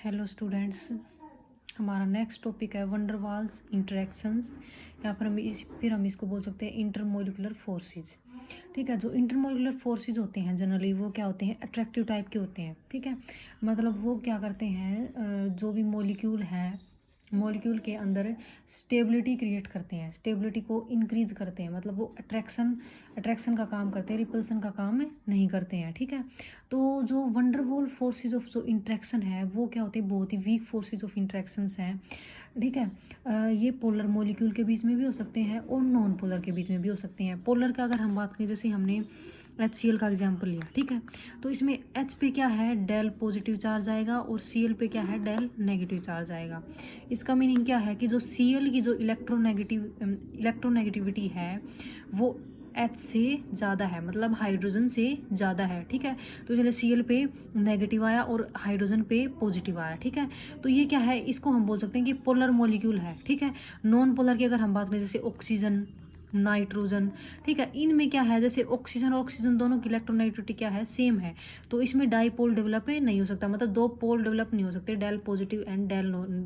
Hello students, हमारा next topic है wonder Waals interactions. यहाँ पर हम इसको बोल सकते हैं इंटरमोलिकुलर फोर्सेज। ठीक है, जो इंटरमोलिकुलर फोर्सेज होते हैं जनरली वो क्या होते हैं, अट्रैक्टिव टाइप के होते हैं। ठीक है, मतलब वो क्या करते हैं, जो भी मॉलिक्यूल हैं मॉलिक्यूल के अंदर स्टेबिलिटी क्रिएट करते हैं, स्टेबिलिटी को इंक्रीज करते हैं। मतलब वो अट्रैक्शन का काम करते हैं, रिपल्सन का काम नहीं करते हैं। ठीक है, तो जो वंडरवॉल फोर्सेज ऑफ जो इंट्रैक्शन है वो क्या होते हैं, बहुत ही वीक फोर्सेज ऑफ इंट्रैक्शंस हैं। ठीक है, ये पोलर मॉलिक्यूल के बीच में भी हो सकते हैं और नॉन पोलर के बीच में भी हो सकते हैं। पोलर का अगर हम बात करें, जैसे हमने HCl का एग्जाम्पल लिया, ठीक है, तो इसमें H पे क्या है, डेल पॉजिटिव चार्ज आएगा और Cl पे क्या है, डेल नेगेटिव चार्ज आएगा। इसका मीनिंग क्या है कि जो Cl की जो इलेक्ट्रोनेगेटिविटी है वो H से ज़्यादा है, मतलब हाइड्रोजन से ज़्यादा है। ठीक है, तो चलिए Cl पे नेगेटिव आया और हाइड्रोजन पे पॉजिटिव आया। ठीक है, तो ये क्या है, इसको हम बोल सकते हैं कि पोलर मॉलिक्यूल है। ठीक है, नॉन पोलर की अगर हम बात करें, जैसे ऑक्सीजन, नाइट्रोजन, ठीक है, इनमें क्या है, जैसे ऑक्सीजन और ऑक्सीजन दोनों की इलेक्ट्रोनेगेटिविटी क्या है, सेम है, तो इसमें डाईपोल डेवलप नहीं हो सकता, मतलब दो पोल डेवलप नहीं हो सकते, del positive and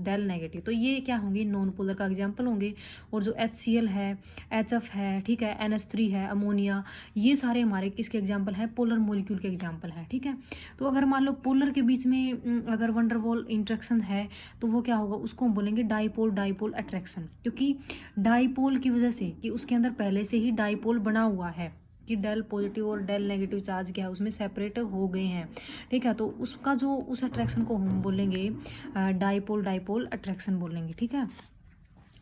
del negative. तो ये क्या होंगे, नॉन पोलर का एग्जाम्पल होंगे। और जो HCl है, HF है, ठीक है, NH3 है, अमोनिया, ये सारे हमारे किसके एग्जाम्पल है, पोलर मॉलिक्यूल के एग्जाम्पल है। ठीक है, तो अगर मान लो पोलर के बीच में अगर वंडरवॉल इंट्रैक्शन है तो वो क्या होगा, उसको हम बोलेंगे डाईपोल डाईपोल अट्रैक्शन, क्योंकि डाईपोल की वजह से कि उसके अंदर पहले से ही डाईपोल बना हुआ है कि डेल पॉजिटिव और डेल नेगेटिव चार्ज क्या है उसमें सेपरेट हो गए हैं। ठीक है, तो उसका जो उस अट्रैक्शन को हम बोलेंगे डाईपोल डाईपोल अट्रैक्शन बोलेंगे। ठीक है,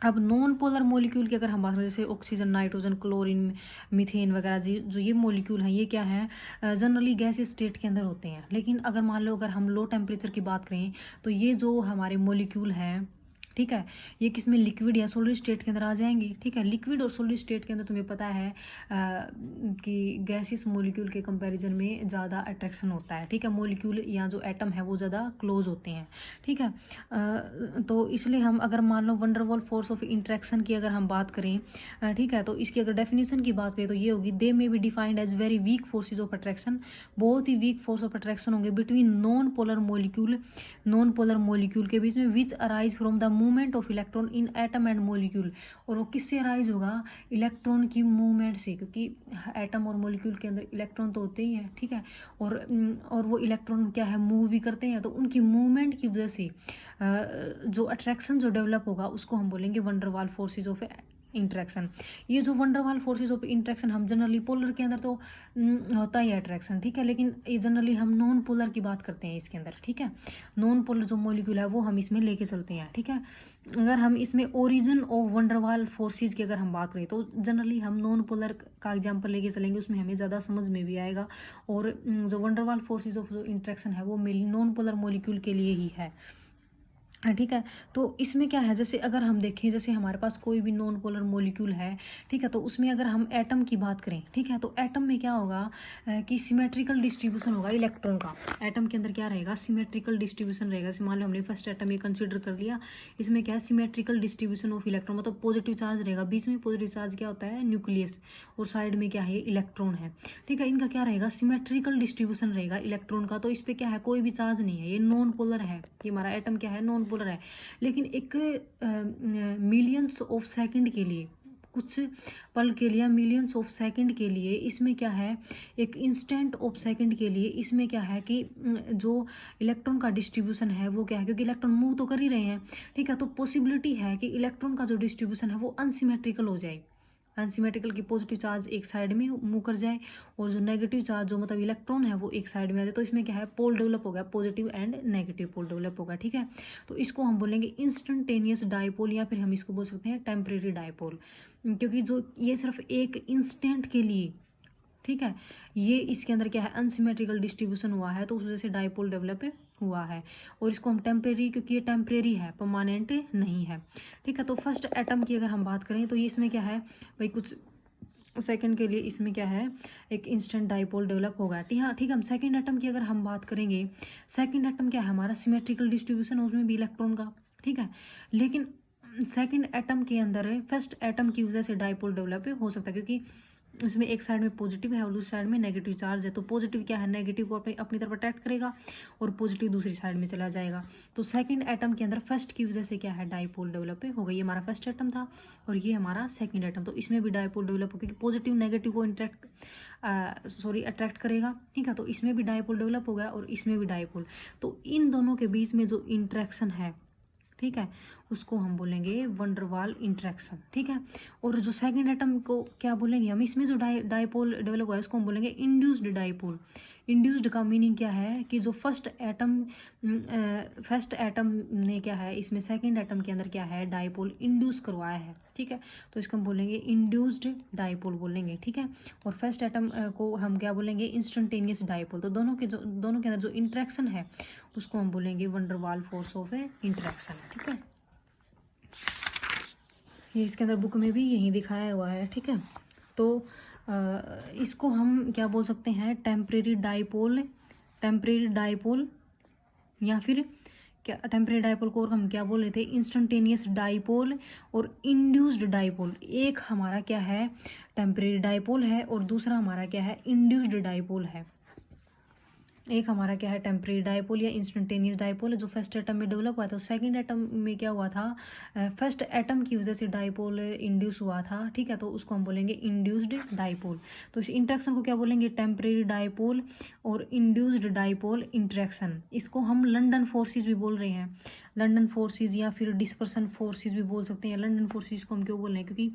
अब नॉन पोलर मॉलिक्यूल की अगर हम बात करें, जैसे ऑक्सीजन, नाइट्रोजन, क्लोरीन, मीथेन वगैरह जो ये मॉलिक्यूल हैं, ये क्या है, जनरली गैस स्टेट के अंदर होते हैं। लेकिन अगर मान लो अगर हम लो टेम्परेचर की बात करें तो ये जो हमारे मॉलिक्यूल हैं, ठीक है, ये किसमें, लिक्विड या सॉलिड स्टेट के अंदर आ जाएंगे। ठीक है, लिक्विड और सॉलिड स्टेट के अंदर तुम्हें पता है कि गैसियस मॉलिक्यूल के कंपैरिजन में ज़्यादा अट्रैक्शन होता है। ठीक है, मॉलिक्यूल या जो एटम है वो ज़्यादा क्लोज होते हैं। ठीक है, तो इसलिए हम अगर मान लो वंडरवॉल फोर्स ऑफ इंट्रैक्शन की अगर हम बात करें, ठीक है, तो इसकी अगर डेफिनेशन की बात करें तो ये होगी, they may be defined as very weak forces of attraction, बहुत ही वीक फोर्स ऑफ अट्रैक्शन होंगे बिटवीन नॉन पोलर मॉलिक्यूल के बीच में, which arise from the movement of electron in atom and molecule. और वो किससे अराइज होगा, इलेक्ट्रॉन की मूवमेंट से, क्योंकि एटम और मॉलिक्यूल के अंदर इलेक्ट्रॉन तो होते ही हैं। ठीक है, और वो इलेक्ट्रॉन क्या है, मूव भी करते हैं, तो उनकी मूवमेंट की वजह से जो अट्रैक्शन जो डेवलप होगा उसको हम बोलेंगे वंडरवाल फोर्सेज ऑफ इंट्रैक्शन। ये जो वंडरवाल फोर्सेज ऑफ इंट्रैक्शन हम जनरली पोलर के अंदर तो होता ही है अट्रैक्शन। ठीक है, लेकिन ये जनरली हम नॉन पोलर की बात करते हैं इसके अंदर। ठीक है, नॉन पोलर जो मॉलिक्यूल है वो हम इसमें लेके चलते हैं। ठीक है, अगर हम इसमें ओरिजिन ऑफ वंडरवाल फोर्सेज की अगर हम बात करें तो जनरली हम नॉन पोलर का एग्जाम्पल लेके चलेंगे, उसमें हमें ज़्यादा समझ में भी आएगा। और जो वंडरवाल फोर्सेज ऑफ जो इंट्रैक्शन है वो मेनली नॉन पोलर मॉलिक्यूल के लिए ही है। ठीक है, तो इसमें क्या है, जैसे अगर हम देखें, जैसे हमारे पास कोई भी नॉन पोलर मॉलिक्यूल है, ठीक है, तो उसमें अगर हम एटम की बात करें, ठीक है, तो एटम में क्या होगा कि सिमेट्रिकल डिस्ट्रीब्यूशन होगा इलेक्ट्रॉन का। एटम के अंदर क्या रहेगा, सिमेट्रिकल डिस्ट्रीब्यूशन रहेगा। जैसे मान लो हमने फर्स्ट एटम ये कंसिडर कर लिया, इसमें क्या है, सिमेट्रिकल डिस्ट्रीब्यूशन ऑफ इलेक्ट्रॉन, मतलब पॉजिटिव चार्ज रहेगा, बीच में पॉजिटिव चार्ज क्या होता है, न्यूक्लियस, और साइड में क्या है, इलेक्ट्रॉन है। ठीक है, इनका क्या रहेगा, सिमेट्रिकल डिस्ट्रीब्यूशन रहेगा इलेक्ट्रॉन का, तो इस पर क्या है, कोई भी चार्ज नहीं है, ये नॉन पोलर है, ये हमारा एटम क्या है, नॉन पोलर है। लेकिन एक मिलियंस ऑफ सेकंड के लिए, कुछ पल के लिए, मिलियंस ऑफ सेकंड के लिए, इसमें क्या है, एक इंस्टेंट ऑफ सेकंड के लिए इसमें क्या है कि जो इलेक्ट्रॉन का डिस्ट्रीब्यूशन है वो क्या है, क्योंकि इलेक्ट्रॉन मूव तो कर ही रहे हैं। ठीक है, तो पॉसिबिलिटी है कि इलेक्ट्रॉन का जो डिस्ट्रीब्यूशन है वो अनसिमेट्रिकल हो जाए, अनसिमेट्रिकल की पॉजिटिव चार्ज एक साइड में मूव कर जाए और जो नेगेटिव चार्ज जो मतलब इलेक्ट्रॉन है वो एक साइड में आ जाए, तो इसमें क्या है, पोल डेवलप हो गया, positive and negative pole develop होगा। ठीक है, तो इसको हम बोलेंगे इंस्टेंटेनियस डायपोल, या फिर हम इसको बोल सकते हैं टेम्परेरी डायपोल, क्योंकि जो ये सिर्फ एक इंस्टेंट के लिए, ठीक है, ये इसके अंदर क्या है, अनसिमेट्रिकल डिस्ट्रीब्यूशन हुआ है, तो उस वजह से डायपोल डेवलप हुआ है। और इसको हम टेम्परेरी, क्योंकि ये टेम्परेरी है, परमानेंट नहीं है। ठीक है, तो फर्स्ट एटम की अगर हम बात करें तो ये इसमें क्या है भाई, कुछ सेकंड के लिए इसमें क्या है, एक इंस्टेंट डायपोल डेवलप होगा। हाँ, ठीक है, हम सेकंड एटम की अगर हम बात करेंगे, सेकंड एटम क्या है हमारा, सिमेट्रिकल डिस्ट्रीब्यूशन है उसमें भी इलेक्ट्रॉन का। ठीक है, लेकिन सेकंड एटम के अंदर फर्स्ट एटम की वजह से डायपोल डेवलप हो सकता है, क्योंकि इसमें एक साइड में पॉजिटिव है और दूसरी साइड में नेगेटिव चार्ज है। तो पॉजिटिव क्या है, नेगेटिव को अपनी तरफ अट्रैक्ट करेगा और पॉजिटिव दूसरी साइड में चला जाएगा। तो सेकंड एटम के अंदर फर्स्ट की वजह से क्या है, डाइपोल डेवलप होगा। ये हमारा फर्स्ट एटम था और ये हमारा सेकंड एटम, तो इसमें भी डाइपोल डेवलप होगा क्योंकि पॉजिटिव नेगेटिव को अट्रैक्ट करेगा, ठीक है। तो इसमें भी डाइपोल डेवलप हो गया और इसमें भी डाइपोल। तो इन दोनों के बीच में जो इंट्रैक्शन है, ठीक है, उसको हम बोलेंगे वंडरवाल इंट्रैक्शन, ठीक है। और जो सेकंड एटम को क्या बोलेंगे हम, इसमें जो डाइपोल डेवलप हुआ है उसको हम बोलेंगे इंड्यूस्ड डाइपोल। इंड्यूस्ड का मीनिंग क्या है कि जो फर्स्ट एटम ने क्या है, इसमें सेकंड एटम के अंदर क्या है, डाइपोल इंड्यूस करवाया है, ठीक है। तो इसको हम बोलेंगे इंड्यूस्ड डाइपोल बोलेंगे, ठीक है। और फर्स्ट एटम को हम क्या बोलेंगे, इंस्टेंटेनियस डाइपोल। तो दोनों के अंदर जो इंट्रैक्शन है उसको हम बोलेंगे van der Waals force of A interaction, ठीक है। ये इसके अंदर बुक में भी यही दिखाया हुआ है, ठीक है। तो इसको हम क्या बोल सकते हैं, टेम्परेरी डाइपोल या फिर क्या, टेम्परेरी डाइपोल को और हम क्या बोल रहे थे, इंस्टेंटेनियस डाइपोल और इंड्यूस्ड डाइपोल। एक हमारा क्या है, टेम्परेरी डाइपोल है और दूसरा हमारा क्या है, इंड्यूस्ड डाइपोल है। एक हमारा क्या है, टेम्परेरी डाइपोल या इंस्टेंटेनियस डाइपोल है जो फर्स्ट एटम में डेवलप हुआ था। सेकंड एटम में क्या हुआ था, फर्स्ट एटम की वजह से डाइपोल इंड्यूस हुआ था, ठीक है। तो उसको हम बोलेंगे इंड्यूस्ड डाइपोल। तो इस इंट्रैक्शन को क्या बोलेंगे, टेम्परेरी डाइपोल और इंड्यूस्ड डाइपोल इंट्रैक्शन। इसको हम लंदन फोर्सेस भी बोल रहे हैं, लंदन फोर्सेस या फिर डिस्पर्सन फोर्सेस भी बोल सकते हैं। लंदन फोर्सेस को हम क्यों बोल रहे हैं, क्योंकि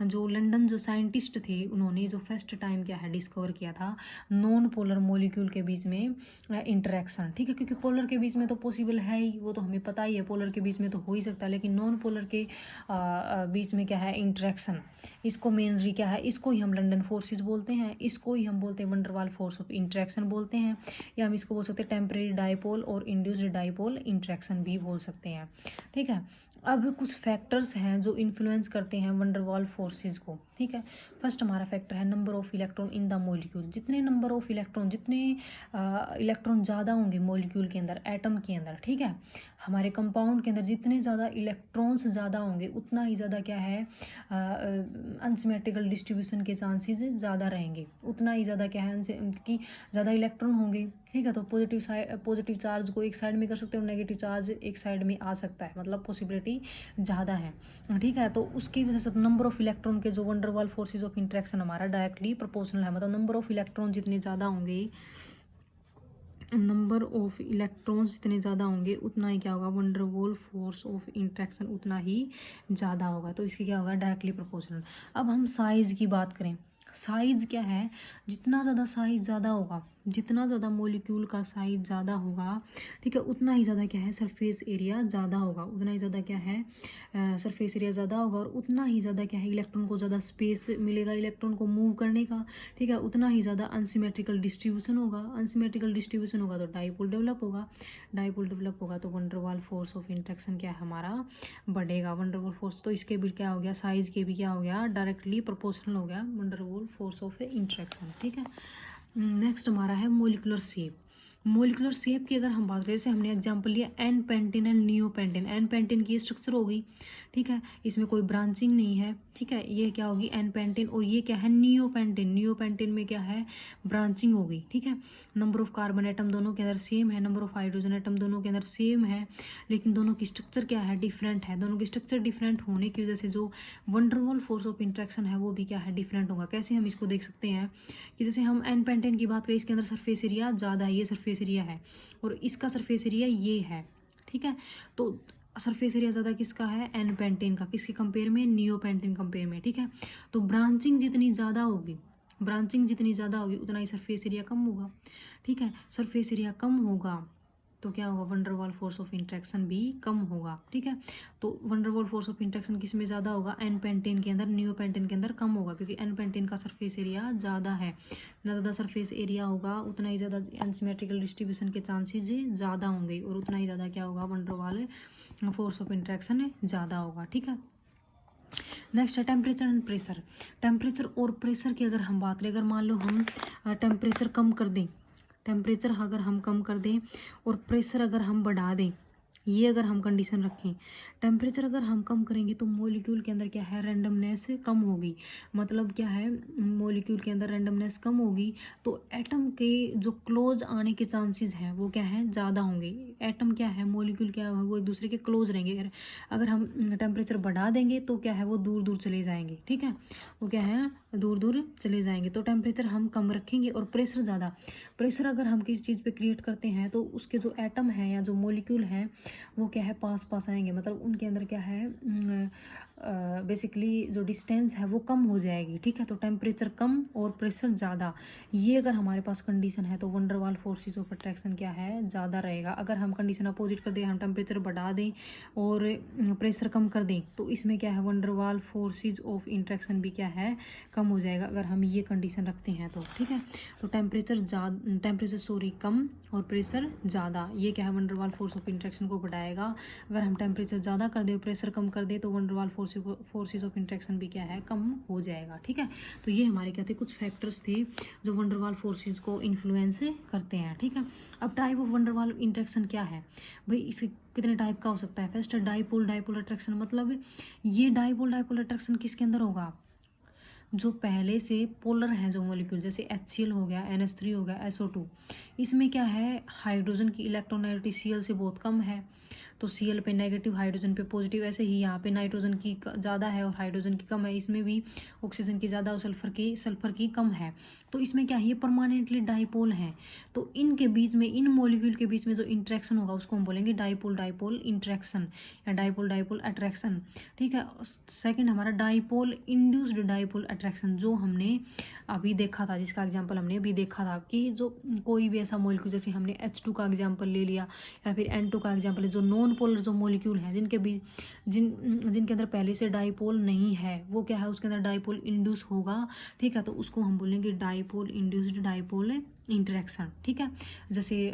जो लंदन जो साइंटिस्ट थे उन्होंने जो फर्स्ट टाइम क्या है डिस्कवर किया था, नॉन पोलर मॉलिक्यूल के बीच में इंटरेक्शन, ठीक है। क्योंकि पोलर के बीच में तो पॉसिबल है ही, वो तो हमें पता ही है, पोलर के बीच में तो हो ही सकता है, लेकिन नॉन पोलर के बीच में क्या है, इंटरेक्शन। इसको मेनली क्या है, इसको ही हम लंदन फोर्सेस बोलते हैं, इसको ही हम बोलते हैं वंडरवाल फोर्स ऑफ इंटरेक्शन बोलते हैं, या हम इसको बोल सकते हैं टेम्परेरी डाइपोल और इंड्यूस्ड डाइपोल इंटरेक्शन भी बोल सकते हैं, ठीक है। अब कुछ फैक्टर्स हैं जो इन्फ्लुएंस करते हैं वंडरवाल फोर्सेस को, ठीक है। फर्स्ट हमारा फैक्टर है number of electron in the molecule. जितने नंबर ऑफ इलेक्ट्रॉन, जितने इलेक्ट्रॉन ज़्यादा होंगे मॉलिक्यूल के अंदर, एटम के अंदर, ठीक है, हमारे कंपाउंड के अंदर जितने ज़्यादा इलेक्ट्रॉन्स ज़्यादा होंगे उतना ही ज़्यादा क्या है, अनसिमेट्रिकल डिस्ट्रीब्यूशन के चांसेस ज़्यादा रहेंगे, उतना ही ज़्यादा क्या है कि ज़्यादा इलेक्ट्रॉन होंगे, ठीक है। तो पॉजिटिव चार्ज को एक साइड में कर सकते हैं और नेगेटिव चार्ज एक साइड में आ सकता है, मतलब पॉसिबिलिटी ज़्यादा है, ठीक है। तो उसकी वजह से नंबर ऑफ इलेक्ट्रॉन के जो वंडरवाल फोर्सेज ऑफ इंटरेक्शन हमारा डायरेक्टली प्रोपोर्शनल है, मतलब नंबर ऑफ इलेक्ट्रॉन जितने ज़्यादा होंगे, नंबर ऑफ इलेक्ट्रॉन्स जितने ज़्यादा होंगे उतना ही क्या होगा, वंडरवॉल फोर्स ऑफ इंट्रैक्शन उतना ही ज़्यादा होगा। तो इसके क्या होगा, डायरेक्टली प्रोपोर्शनल। अब हम साइज़ की बात करें, साइज़ क्या है, जितना ज़्यादा साइज़ ज़्यादा होगा, जितना ज़्यादा मॉलिक्यूल का साइज़ ज़्यादा होगा, ठीक है, उतना ही ज़्यादा क्या है, सरफेस एरिया ज़्यादा होगा, उतना ही ज़्यादा क्या है, सरफेस एरिया ज़्यादा होगा, और उतना ही ज़्यादा क्या है, इलेक्ट्रॉन को ज़्यादा स्पेस मिलेगा इलेक्ट्रॉन को मूव करने का, ठीक है। उतना ही ज़्यादा अनसिमेट्रिकल डिस्ट्रीब्यूशन होगा, अनसिमेट्रिकल डिस्ट्रीब्यूशन होगा तो डाइपोल डेवलप होगा, डाइपोल डेवलप होगा तो वंडरवाल फोर्स ऑफ इंट्रैक्शन क्या है हमारा, बढ़ेगा। वंडरवाल फोर्स तो इसके भी क्या हो गया, साइज़ के भी क्या हो गया, डायरेक्टली प्रोपोर्शनल हो गया वंडरवाल फोर्स ऑफ इंट्रैक्शन, ठीक है। नेक्स्ट हमारा है मोलिकुलर शेप। मोलिकुलर शेप की अगर हम बात करें, जैसे हमने एग्जांपल लिया n pentane and neo pentane. N pentane की स्ट्रक्चर हो गई, ठीक है, इसमें कोई ब्रांचिंग नहीं है, ठीक है, ये क्या होगी एन पेंटिन, और ये क्या है नियो पेंटिन। नियो पेंटिन में क्या है, ब्रांचिंग होगी, ठीक है। नंबर ऑफ कार्बन एटम दोनों के अंदर सेम है, नंबर ऑफ हाइड्रोजन एटम दोनों के अंदर सेम है, लेकिन दोनों की स्ट्रक्चर क्या है, डिफरेंट है। दोनों की स्ट्रक्चर डिफरेंट होने की वजह से जो वंडरवॉल फोर्स ऑफ इंट्रैक्शन है वो भी क्या है, डिफरेंट होगा। कैसे हम इसको देख सकते हैं कि जैसे हम एन पेंटिन की बात करें, इसके अंदर सरफेस एरिया ज़्यादा है, ये सरफेस एरिया है, और इसका सरफेस एरिया ये है, ठीक है। तो सरफेस एरिया ज़्यादा किसका है, एन पेंटेन का, किसके कंपेयर में, नियो पेंटेन कंपेयर में, ठीक है। तो ब्रांचिंग जितनी ज़्यादा होगी, ब्रांचिंग जितनी ज़्यादा होगी उतना ही सरफेस एरिया कम होगा, ठीक है। सरफेस एरिया कम होगा तो क्या होगा, वंडरवॉल फोर्स ऑफ इंट्रैक्शन भी कम होगा, ठीक है। तो वंडरवॉल फोर्स ऑफ इंट्रैक्शन किस में ज़्यादा होगा, एन पेंटेन के अंदर, नियो पेंटेन के अंदर कम होगा, क्योंकि एन पेंटेन का सरफेस एरिया ज़्यादा है। जितना ज़्यादा सरफेस एरिया होगा उतना ही ज़्यादा अनसिमेट्रिकल डिस्ट्रीब्यूशन के चांसेस ज़्यादा होंगे, और उतना ही ज़्यादा क्या होगा, वंडरवॉल फोर्स ऑफ इंट्रैक्शन ज़्यादा होगा, ठीक है। नेक्स्ट है टेम्परेचर एंड प्रेशर। टेम्परेचर और प्रेशर की अगर हम बात करें, अगर मान लो हम टेम्परेचर कम कर दें, टेम्परेचर अगर हम कम कर दें और प्रेशर अगर हम बढ़ा दें, ये अगर हम कंडीशन रखें, टेम्परेचर अगर हम कम करेंगे तो मॉलिक्यूल के अंदर क्या है, रैंडमनेस कम होगी। मतलब क्या है, मॉलिक्यूल के अंदर रैंडमनेस कम होगी तो एटम के जो क्लोज आने के चांसेस हैं वो क्या है, ज़्यादा होंगे। एटम क्या है, मॉलिक्यूल क्या है, वो एक दूसरे के क्लोज रहेंगे। अगर हम टेम्परेचर बढ़ा देंगे तो क्या है, वो दूर दूर चले जाएंगे। ठीक है, वो क्या है, दूर दूर चले जाएंगे। तो टेम्परेचर हम कम रखेंगे और प्रेशर ज़्यादा। प्रेशर अगर हम किसी चीज़ पे क्रिएट करते हैं तो उसके जो एटम है या जो मॉलिक्यूल है वो क्या है, पास पास आएंगे। मतलब उनके अंदर क्या है, बेसिकली जो डिस्टेंस है वो कम हो जाएगी। ठीक है, तो टेम्परेचर कम और प्रेशर ज़्यादा, ये अगर हमारे पास कंडीशन है तो वंडर वाल फोर्सेस ऑफ अट्रैक्शन क्या है, ज़्यादा रहेगा। अगर हम कंडीशन अपोजिट कर दें, हम टेम्परेचर बढ़ा दें और प्रेशर कम कर दें तो इसमें क्या है, वंडर वाल फोर्सेस ऑफ इंट्रैक्शन भी क्या है, कम हो जाएगा अगर हम ये कंडीशन रखते हैं तो। ठीक है, तो टेम्परेचर कम और प्रेशर ज़्यादा, ये क्या है, वंडर वाल फोर्स ऑफ इंट्रैक्शन को बढ़ाएगा। अगर हम टेम्परेचर ज़्यादा कर दें, प्रेशर कम कर दें तो वंडर वाल फोर्सेस ऑफ इंट्रैक्शन भी क्या है, कम हो जाएगा। ठीक है, तो ये हमारे क्या थे, कुछ फैक्टर्स थे जो वंडर वाल फोर्सेस को इन्फ्लुएंस करते हैं। ठीक है, अब टाइप ऑफ वंडर वाल इंट्रैक्शन क्या है भाई, इसके कितने टाइप का हो सकता है। फर्स्ट डाइपोल डाइपोल अट्रैक्शन, मतलब ये डाइपोल डाइपोल अट्रैक्शन किसके अंदर होगा, जो पहले से पोलर है जो मॉलिक्यूल, जैसे HCl हो गया, NH3 हो गया, SO2, इसमें क्या है, हाइड्रोजन की इलेक्ट्रोनेगेटिविटी Cl से बहुत कम है तो Cl पे नेगेटिव, हाइड्रोजन पे पॉजिटिव। ऐसे ही यहाँ पे नाइट्रोजन की ज़्यादा है और हाइड्रोजन की कम है, इसमें भी ऑक्सीजन की ज़्यादा और सल्फर की कम है। तो इसमें क्या है, ये परमानेंटली डाइपोल है। तो इनके बीच में, इन मॉलिक्यूल के बीच में जो इंट्रैक्शन होगा उसको हम बोलेंगे डाइपोल डाइपोल इंट्रैक्शन या डाइपोल डाइपोल अट्रैक्शन। ठीक है, सेकंड हमारा डाइपोल इंड्यूस्ड डाइपोल अट्रैक्शन, जो हमने अभी देखा था, जिसका एग्जांपल हमने अभी देखा था कि जो कोई भी ऐसा मॉलिक्यूल, जैसे हमने H2 का एग्जांपल ले लिया या फिर N2 का एग्जांपल है, जो नॉन पोलर जो मॉलिक्यूल हैं जिनके बीच जिनके अंदर पहले से डाइपोल नहीं है, वो क्या है, उसके अंदर डाइपोल इंड्यूस होगा। ठीक है, तो उसको हम बोलेंगे डाइपोल इंड्यूस्ड डाइपोल इंटरेक्शन। ठीक है, जैसे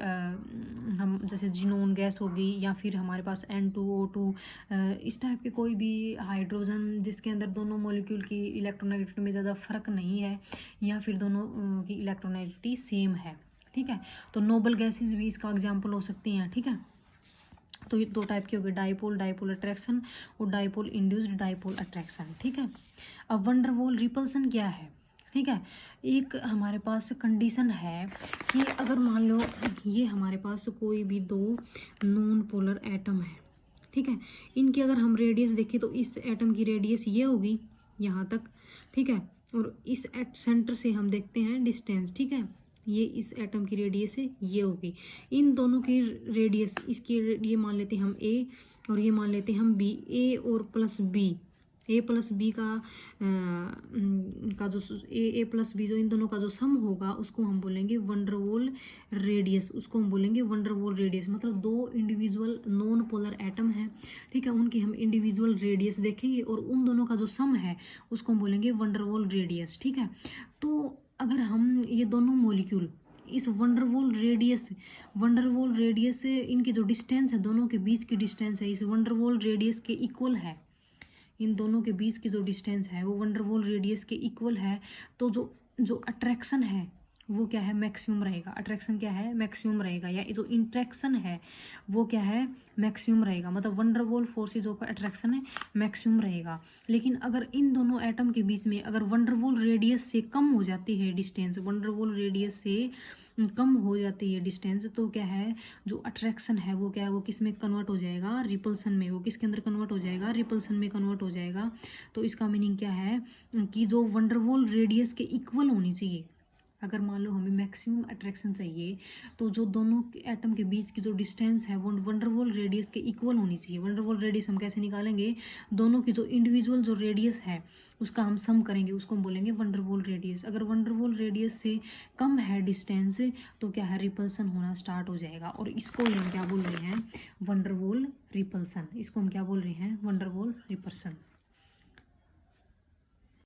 जिनोन गैस होगी या फिर हमारे पास N2O2, इस टाइप के कोई भी हाइड्रोजन जिसके अंदर दोनों मॉलिक्यूल की इलेक्ट्रोनेगेटिविटी में ज़्यादा फर्क नहीं है या फिर दोनों की इलेक्ट्रोनेगेटिविटी सेम है। ठीक है, तो नोबल गैसेज भी इसका एग्जाम्पल हो सकती हैं। ठीक है, तो ये दो टाइप के हो गए, डाइपोल डाइपोल अट्रैक्शन और डाइपोल इंड्यूस्ड डाइपोल अट्रैक्शन। ठीक है, अब वंडरवॉल रिपल्सन क्या है। ठीक है, एक हमारे पास कंडीशन है कि अगर मान लो ये हमारे पास कोई भी दो नॉन पोलर एटम है। ठीक है, इनकी अगर हम रेडियस देखें तो इस एटम की रेडियस ये होगी यहाँ तक। ठीक है, और इस सेंटर से हम देखते हैं डिस्टेंस। ठीक है, ये इस एटम की रेडियस है, ये होगी। इन दोनों की रेडियस, इसकी ये मान लेते हैं हम ए और ये मान लेते हैं हम बी। ए और प्लस बी, ए प्लस बी का जो ए प्लस बी जो इन दोनों का जो सम होगा उसको हम बोलेंगे वंडरवॉल रेडियस। उसको हम बोलेंगे वंडरवॉल रेडियस, मतलब दो इंडिविजुअल नॉन पोलर एटम है। ठीक है, उनकी हम इंडिविजुअल रेडियस देखेंगे और उन दोनों का जो सम है उसको हम बोलेंगे वंडरवॉल रेडियस। ठीक है, तो अगर हम ये दोनों मॉलिक्यूल इस वंडरवॉल रेडियस इनकी जो डिस्टेंस है, दोनों के बीच की डिस्टेंस है, इस वंडरवॉल रेडियस के इक्वल है। इन दोनों के बीच की जो डिस्टेंस है वो वंडरवॉल रेडियस के इक्वल है। तो जो अट्रैक्शन है वो क्या है, मैक्सिमम रहेगा। अट्रैक्शन क्या है, मैक्सिमम रहेगा, या जो इंट्रैक्शन है वो क्या है, मैक्सिमम रहेगा। मतलब van der Waals forces of attraction maximum रहेगा। लेकिन अगर इन दोनों एटम के बीच में अगर वंडरवॉल रेडियस से कम हो जाती है डिस्टेंस, वंडरवॉल रेडियस से कम हो जाती है डिस्टेंस, तो क्या है, जो अट्रैक्शन है वो क्या है, वो किस में कन्वर्ट हो जाएगा, रिपल्सन में। वो किसके अंदर कन्वर्ट हो जाएगा, रिपल्सन में कन्वर्ट हो जाएगा। तो इसका मीनिंग क्या है कि जो वंडरवॉल रेडियस के इक्वल होनी चाहिए। अगर मान लो हमें मैक्सिमम अट्रैक्शन चाहिए तो जो दोनों एटम के बीच की जो डिस्टेंस है वो वंडरवॉल रेडियस के इक्वल होनी चाहिए। वंडरवॉल रेडियस हम कैसे निकालेंगे, दोनों की जो इंडिविजुअल जो रेडियस है उसका हम सम करेंगे, उसको हम बोलेंगे वंडरवॉल रेडियस। अगर वंडरवॉल रेडियस से कम है डिस्टेंस तो क्या है, रिपल्सन होना स्टार्ट हो जाएगा। और इसको हम क्या बोल रहे हैं, वंडरवॉल रिपल्सन। इसको हम क्या बोल रहे हैं, वंडरवॉल रिपल्सन।